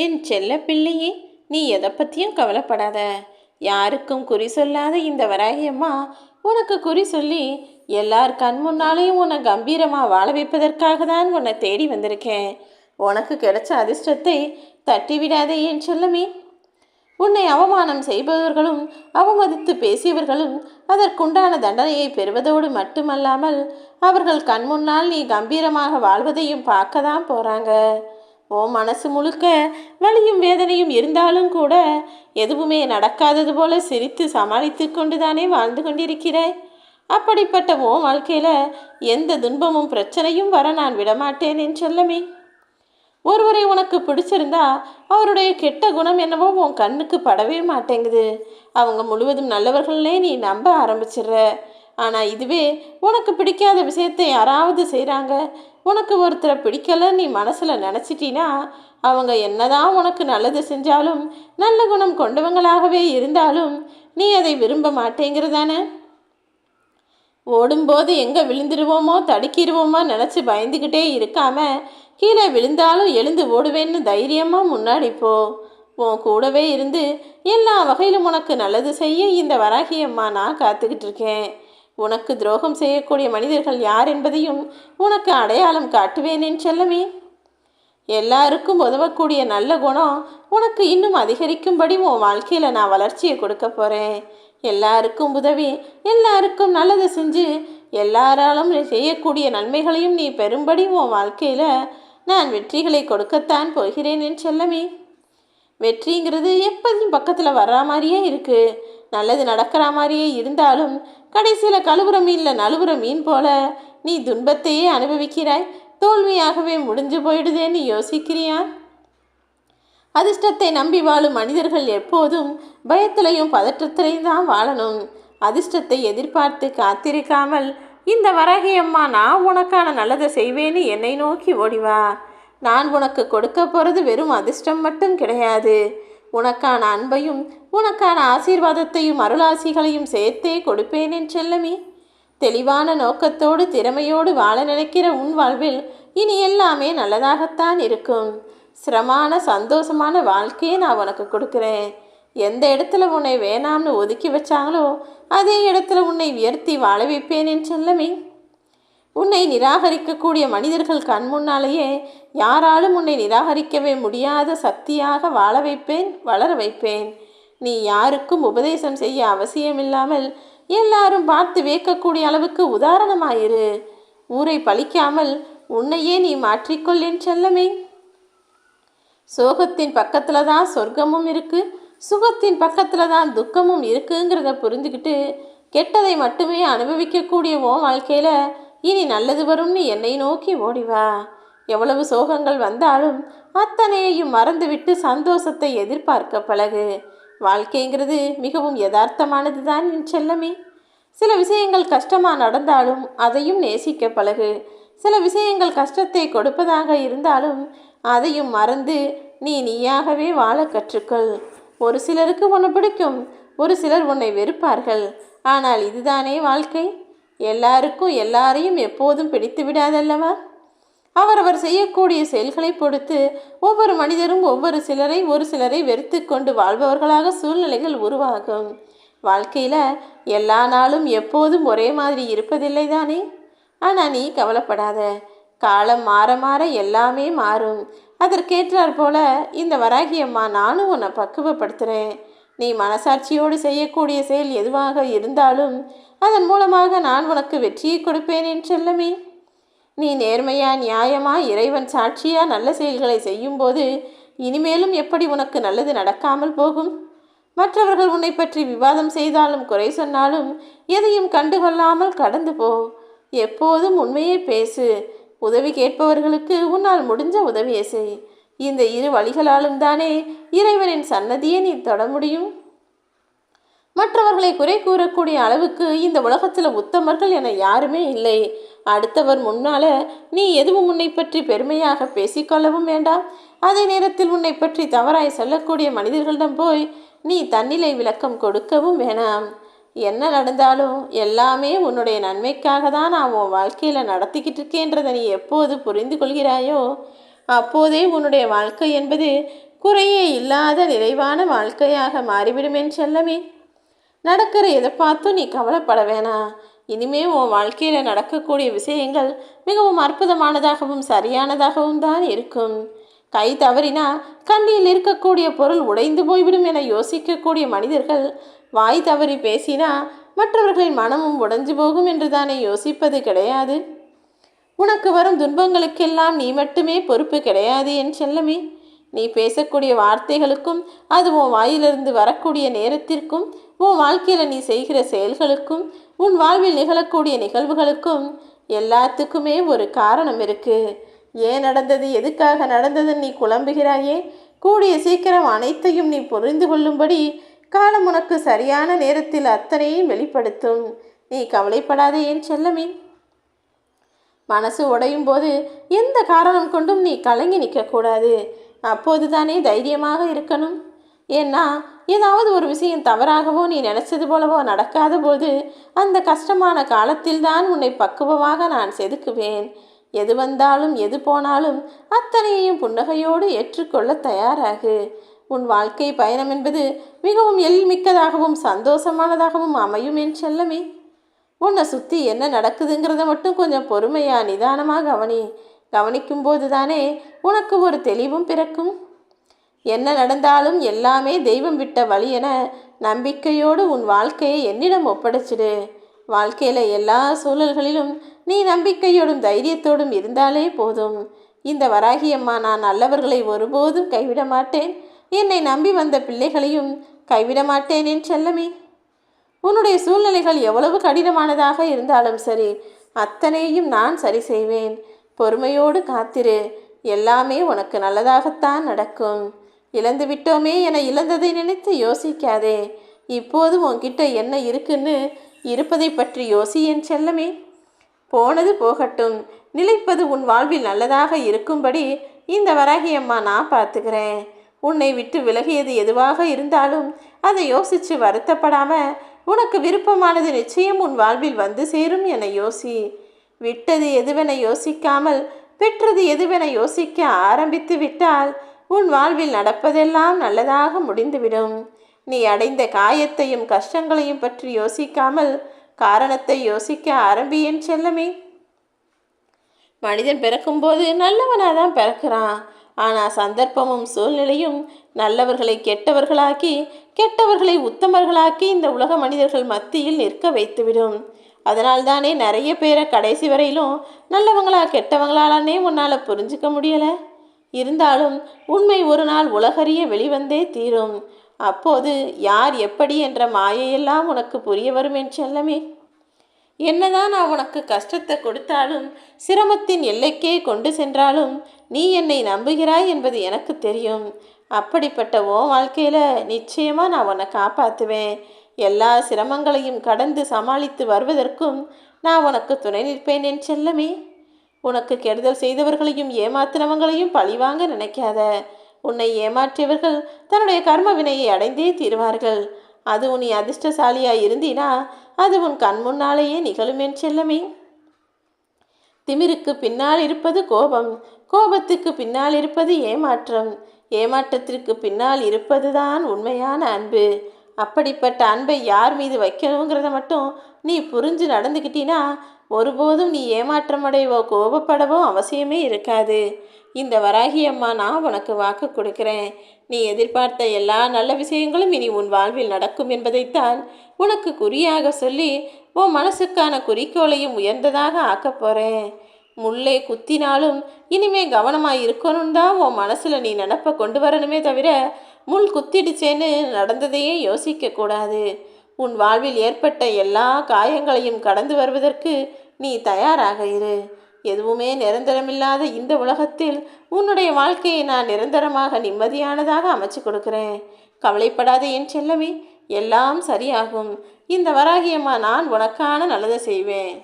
என் செல்ல பிள்ளையே, நீ எதை பற்றியும் கவலைப்படாத. யாருக்கும் குறி சொல்லாத இந்த வராகியம்மா உனக்கு குறி சொல்லி எல்லார் கண் முன்னாலேயும் உன்னை கம்பீரமாக வாழ வைப்பதற்காக தான் உன்னை தேடி வந்திருக்கேன். உனக்கு கிடைச்ச அதிர்ஷ்டத்தை தட்டி விடாதே என் செல்லமே. உன்னை அவமானம் செய்பவர்களும் அவமதித்து பேசியவர்களும் அதற்குண்டான தண்டனையை பெறுவதோடு மட்டுமல்லாமல் அவர்கள் கண் முன்னால் நீ கம்பீரமாக வாழ்வதையும் பார்க்க தான் போகிறாங்க. ஓ மனசு முழுக்க வலியும் வேதனையும் இருந்தாலும் கூட எதுவுமே நடக்காதது போல சிரித்து சமாளித்து கொண்டு தானே வாழ்ந்து கொண்டிருக்கிறாய். அப்படிப்பட்ட ஓ வாழ்க்கையில் எந்த துன்பமும் பிரச்சனையும் வர நான் விடமாட்டேன் என் செல்லமே. ஒருவரை உனக்கு பிடிச்சிருந்தா அவருடைய கெட்ட குணம் என்னவோ உன் கண்ணுக்கு படவே மாட்டேங்குது. அவங்க முழுவதும் நல்லவர்களே நீ நம்ப ஆரம்பிச்சிடுற. ஆனால் இதுவே உனக்கு பிடிக்காத விஷயத்தை யாராவது செய்கிறாங்க, உனக்கு ஒருத்தரை பிடிக்கல நீ மனசில் நினச்சிட்டினா அவங்க என்னதான் உனக்கு நல்லது செஞ்சாலும் நல்ல குணம் கொண்டவங்களாகவே இருந்தாலும் நீ அதை விரும்ப மாட்டேங்கிறதானே. ஓடும்போது எங்கே விழுந்துடுவோமோ தடுக்கிடுவோமோ நினச்சி பயந்துக்கிட்டே இருக்காம கீழே விழுந்தாலும் எழுந்து ஓடுவேன்னு தைரியமாக முன்னாடி போ. உன் கூடவே இருந்து எல்லா வகையிலும் உனக்கு நல்லது செய்ய இந்த வராகியம்மா நான் காத்துக்கிட்டு இருக்கேன். உனக்கு துரோகம் செய்யக்கூடிய மனிதர்கள் யார் என்பதையும் உனக்கு அடையாளம் காட்டுவேனேன் செல்லமே. எல்லாருக்கும் உதவக்கூடிய நல்ல குணம் உனக்கு இன்னும் அதிகரிக்கும்படி உன் வாழ்க்கையில் நான் வளர்ச்சியை கொடுக்க போகிறேன். எல்லாருக்கும் உதவி, எல்லாருக்கும் நல்லது செஞ்சு எல்லாராலும் செய்யக்கூடிய நன்மைகளையும் நீ பெறும்படி உன் வாழ்க்கையில் நான் வெற்றிகளை கொடுக்கத்தான் போகிறேன் என் செல்லமே. வெற்றிங்கிறது எப்போதும் பக்கத்தில் வர்ற மாதிரியே இருக்குது. நல்லது நடக்கிற மாதிரியே இருந்தாலும் கடைசியில் கழுவுற மீனில் நழுவுற மீன் போல நீ துன்பத்தையே அனுபவிக்கிறாய். தோல்வியாகவே முடிஞ்சு போயிடுதேன்னு யோசிக்கிறியா? அதிர்ஷ்டத்தை நம்பி வாழும் மனிதர்கள் எப்போதும் பயத்திலையும் பதற்றத்திலையும் தான் வாழணும். அதிர்ஷ்டத்தை எதிர்பார்த்து காத்திருக்காமல் இந்த வராகியம்மா நான் உனக்கான நல்லதை செய்வேன்னு என்னை நோக்கி ஓடிவா. நான் உனக்கு கொடுக்க போகிறது வெறும் அதிர்ஷ்டம் மட்டும் கிடையாது. உனக்கான அன்பையும் உனக்கான ஆசீர்வாதத்தையும் அருளாசிகளையும் சேர்த்தே கொடுப்பேன் என் செல்லமே. தெளிவான நோக்கத்தோடு திறமையோடு வாழ நினைக்கிற உன் வாழ்வில் இனி எல்லாமே நல்லதாகத்தான் இருக்கும். சிரமான சந்தோஷமான வாழ்க்கையை நான் உனக்கு கொடுக்குறேன். எந்த இடத்துல உன்னை வேணாம்னு ஒதுக்கி வச்சாங்களோ அதே இடத்துல உன்னை உயர்த்தி வாழ வைப்பேன் என் செல்லமே. உன்னை நிராகரிக்கக்கூடிய மனிதர்கள் கண் முன்னாலேயே யாராலும் உன்னை நிராகரிக்கவே முடியாத சக்தியாக வாழ வைப்பேன், வளர வைப்பேன். நீ யாருக்கும் உபதேசம் செய்ய அவசியமில்லாமல் எல்லாரும் பார்த்து வியக்கக்கூடிய அளவுக்கு உதாரணமாயிரு. ஊரை பழிக்காமல் உன்னையே நீ மாற்றிக்கொள் என் செல்லமே. சோகத்தின் பக்கத்தில் தான் சொர்க்கமும் இருக்குது, சுகத்தின் பக்கத்தில் தான் துக்கமும் இருக்குங்கிறத புரிஞ்சுக்கிட்டு கெட்டதை மட்டுமே அனுபவிக்கக்கூடிய ஓ வாழ்க்கையில் இனி நல்லது வரும்னு என்னை நோக்கி ஓடிவா. எவ்வளவு சோகங்கள் வந்தாலும் அத்தனையையும் மறந்துவிட்டு சந்தோஷத்தை எதிர்பார்க்க பழகு. வாழ்க்கைங்கிறது மிகவும் யதார்த்தமானது தான் என் செல்லமே. சில விஷயங்கள் கஷ்டமாக நடந்தாலும் அதையும் நேசிக்க பழகு. சில விஷயங்கள் கஷ்டத்தை கொடுப்பதாக இருந்தாலும் அதையும் மறந்து நீயாகவே வாழ கற்றுக்கொள். ஒரு சிலருக்கு உன்னை பிடிக்கும், ஒரு சிலர் உன்னை வெறுப்பார்கள். ஆனால் இதுதானே வாழ்க்கை. எல்லாருக்கும் எல்லாரையும் எப்போதும் பிடித்து விடாதல்லவா? அவரவர் செய்யக்கூடிய செயல்களை பொறுத்து ஒவ்வொரு மனிதரும் ஒரு சிலரை வெறுத்து கொண்டு வாழ்பவர்களாக சூழ்நிலைகள் உருவாகும். வாழ்க்கையில் எல்லா நாளும் எப்போதும் ஒரே மாதிரி இருப்பதில்லை தானே. ஆனால் நீ கவலைப்படாத. காலம் மாற மாற எல்லாமே மாறும். அதற்கேற்றாற் போல இந்த வராகியம்மா நானும் உன்னை பக்குவப்படுத்துகிறேன். நீ மனசாட்சியோடு செய்யக்கூடிய செயல் எதுவாக இருந்தாலும் அதன் மூலமாக நான் உனக்கு வெற்றியை கொடுப்பேன் என் செல்லமே. நீ நேர்மையா நியாயமா இறைவன் சாட்சியா நல்ல செயல்களை செய்யும்போது இனிமேலும் எப்படி உனக்கு நல்லது நடக்காமல் போகும்? மற்றவர்கள் உன்னை பற்றி விவாதம் செய்தாலும் குறை சொன்னாலும் எதையும் கண்டுகொள்ளாமல் கடந்து போ. எப்போதும் உண்மையை பேசு. உதவி கேட்பவர்களுக்கு உன்னால் முடிஞ்ச உதவியை செய். இந்த இரு வழிகளாலும் தானே இறைவனின் சன்னதியை நீ தொட முடியும். மற்றவர்களை குறை கூறக்கூடிய அளவுக்கு இந்த உலகத்தில் உத்தமர்கள் என யாருமே இல்லை. அடுத்தவர் முன்னால நீ எதுவும் உன்னை பற்றி பெருமையாக பேசிக்கொள்ளவும் வேண்டாம். அதே நேரத்தில் உன்னை பற்றி தவறாய் சொல்லக்கூடிய மனிதர்களிடம் போய் நீ தன்னிலை விளக்கம் கொடுக்கவும் வேணாம். என்ன நடந்தாலும் எல்லாமே உன்னுடைய நன்மைக்காக தான் நான் உன் வாழ்க்கையில் நடத்திக்கிட்டு இருக்கேன்றதை நீ எப்போது புரிந்து கொள்கிறாயோ அப்போதே உன்னுடைய வாழ்க்கை என்பது குறையே இல்லாத நிறைவான வாழ்க்கையாக மாறிவிடும் என் செல்லமே. நடக்கிற எதை பார்த்தும் நீ கவலைப்பட வேணாம். இனிமே உன் வாழ்க்கையில் நடக்கக்கூடிய விஷயங்கள் மிகவும் அற்புதமானதாகவும் சரியானதாகவும் தான் இருக்கும். கை தவறினா கண்ணில் இருக்கக்கூடிய பொருள் உடைந்து போய்விடும் என யோசிக்கக்கூடிய மனிதர்கள் வாய் தவறி பேசினா மற்றவர்களின் மனமும் உடைஞ்சு போகும் என்று தானே யோசிப்பது கிடையாது. உனக்கு வரும் துன்பங்களுக்கெல்லாம் நீ மட்டுமே பொறுப்பு கிடையாது என் செல்லமே. நீ பேசக்கூடிய வார்த்தைகளுக்கும் அது உன் வாயிலிருந்து வரக்கூடிய நேரத்திற்கும் உன் வாழ்க்கையில் நீ செய்கிற செயல்களுக்கும் உன் வாழ்வில் நிகழக்கூடிய நிகழ்வுகளுக்கும் எல்லாத்துக்குமே ஒரு காரணம் இருக்கு. ஏன் நடந்தது, எதுக்காக நடந்ததுன்னு நீ குழம்புகிறாயே? கூடிய சீக்கிரம் அனைத்தையும் நீ புரிந்து கொள்ளும்படி காலம் உனக்கு சரியான நேரத்தில் அத்தனையும் வெளிப்படுத்தும். நீ கவலைப்படாதே என் செல்லமே. மனசு உடையும் போது எந்த காரணம் கொண்டும் நீ கலங்கி நிற்கக்கூடாது. அப்போது தானே தைரியமாக இருக்கணும். ஏன்னா ஏதாவது ஒரு விஷயம் தவறாகவோ நீ நினைச்சது போலவோ நடக்காத போது அந்த கஷ்டமான காலத்தில் தான் உன்னை பக்குவமாக நான் செதுக்குவேன். எது வந்தாலும் எது போனாலும் அத்தனையையும் புன்னகையோடு ஏற்றுக்கொள்ள தயாராகு. உன் வாழ்க்கை பயணம் என்பது மிகவும் எழில்மிக்கதாகவும் சந்தோஷமானதாகவும் அமையும் என் செல்லமே. உன்னை சுற்றி என்ன நடக்குதுங்கிறத மட்டும் கொஞ்சம் பொறுமையாக நிதானமாக கவனிக்கும் போது தானே உனக்கு ஒரு தெளிவும் பிறக்கும். என்ன நடந்தாலும் எல்லாமே தெய்வம் விட்ட வழி என நம்பிக்கையோடு உன் வாழ்க்கையை என்னிடம் ஒப்படைச்சிடு. வாழ்க்கையில் எல்லா சூழல்களிலும் நீ நம்பிக்கையோடும் தைரியத்தோடும் இருந்தாலே போதும். இந்த வராகியம்மா நான் நல்லவர்களை ஒருபோதும் கைவிட மாட்டேன். என்னை நம்பி வந்த பிள்ளைகளையும் கைவிட மாட்டேன் என் செல்லமே. உன்னுடைய சூழ்நிலைகள் எவ்வளவு கடினமானதாக இருந்தாலும் சரி, அத்தனையும் நான் சரி செய்வேன். பொறுமையோடு காத்திரு. எல்லாமே உனக்கு நல்லதாகத்தான் நடக்கும். இழந்து விட்டோமே என இழந்ததை நினைத்து யோசிக்காதே. இப்போது உன்கிட்ட என்ன இருக்குன்னு இருப்பதை பற்றி யோசி என் செல்லமே. போனது போகட்டும். நிலைப்பது உன் வாழ்வில் நல்லதாக இருக்கும்படி இந்த வராகியம்மா நான் பார்த்துக்கிறேன். உன்னை விட்டு விலகியது எதுவாக இருந்தாலும் அதை யோசித்து வருத்தப்படாம உனக்கு விருப்பமானது நிச்சயம் உன் வாழ்வில் வந்து சேரும் என யோசி. விட்டது எதுவென யோசிக்காமல் பெற்றது எதுவென யோசிக்க ஆரம்பித்து விட்டால் உன் வாழ்வில் நடப்பதெல்லாம் நல்லதாக முடிந்துவிடும். நீ அடைந்த காயத்தையும் கஷ்டங்களையும் பற்றி யோசிக்காமல் காரணத்தை யோசிக்க ஆரம்பியேன் செல்லமே. மனிதன் பிறக்கும்போது நல்லவனாக தான் பிறக்கிறான். ஆனால் சந்தர்ப்பமும் சூழ்நிலையும் நல்லவர்களை கெட்டவர்களாக்கி கெட்டவர்களை உத்தமர்களாக்கி இந்த உலக மனிதர்கள் மத்தியில் நிற்க வைத்துவிடும். அதனால்தானே நிறைய பேரை கடைசி வரையிலும் நல்லவங்களா கெட்டவங்களாலே உன்னால் புரிஞ்சிக்க முடியலை. இருந்தாலும் உண்மை ஒரு நாள் உலகறிய வெளிவந்தே தீரும். அப்போது யார் எப்படி என்ற மாயையெல்லாம் உனக்கு புரிய வரும் என் செல்லமே. என்னதான் நான் உனக்கு கஷ்டத்தை கொடுத்தாலும் சிரமத்தின் எல்லைக்கே கொண்டு சென்றாலும் நீ என்னை நம்புகிறாய் என்பது எனக்கு தெரியும். அப்படிப்பட்ட உன் வாழ்க்கையில் நிச்சயமாக நான் உன்னை காப்பாற்றுவேன். எல்லா சிரமங்களையும் கடந்து சமாளித்து வருவதற்கும் நான் உனக்கு துணை நிற்பேன் என் செல்லமே. உனக்கு கெடுதல் செய்தவர்களையும் ஏமாத்தினவங்களையும் பழிவாங்க நினைக்காத. உன்னை ஏமாற்றியவர்கள் தன்னுடைய கர்ம வினையை அடைந்தே தீர்வார்கள். அது நீ அதிர்ஷ்டசாலியாய் இருந்தினா அது உன் கண் முன்னாலேயே நிகழும் என் செல்லமே. திமிருக்கு பின்னால் இருப்பது கோபம், கோபத்துக்கு பின்னால் இருப்பது ஏமாற்றம், ஏமாற்றத்திற்கு பின்னால் இருப்பதுதான் உண்மையான அன்பு. அப்படிப்பட்ட அன்பை யார் மீது வைக்கணுங்கிறத மட்டும் நீ புரிஞ்சு நடந்துக்கிட்டினா ஒருபோதும் நீ ஏமாற்றம் அடைவோ கோபப்படவோ அவசியமே இருக்காது. இந்த வராகியம்மா நான் உனக்கு வாக்கு கொடுக்கிறேன். நீ எதிர்பார்த்த எல்லா நல்ல விஷயங்களும் இனி உன் வாழ்வில் நடக்கும் என்பதைத்தான் உனக்கு குறியாக சொல்லி உன் மனசுக்கான குறிக்கோளையும் உயர்ந்ததாக ஆக்கப் போகிறேன். முள்ளே குத்தினாலும் இனிமே கவனமாக இருக்கணும் தான் உன் மனசில் நீ நினப்ப கொண்டு வரணுமே தவிர முள் குத்திடுச்சேன்னு நடந்ததையே யோசிக்கக்கூடாது. உன் வாழ்வில் ஏற்பட்ட எல்லா காயங்களையும் கடந்து வருவதற்கு நீ தயாராக இரு. எதுவுமே நிரந்தரமில்லாத இந்த உலகத்தில் உன்னுடைய வாழ்க்கையை நான் நிரந்தரமாக நிம்மதியானதாக அமைச்சு கொடுக்கிறேன். கவலைப்படாத என் செல்லமே, எல்லாம் சரியாகும். இந்த வராகியம்மா நான் உனக்கான நல்லதை செய்வேன்.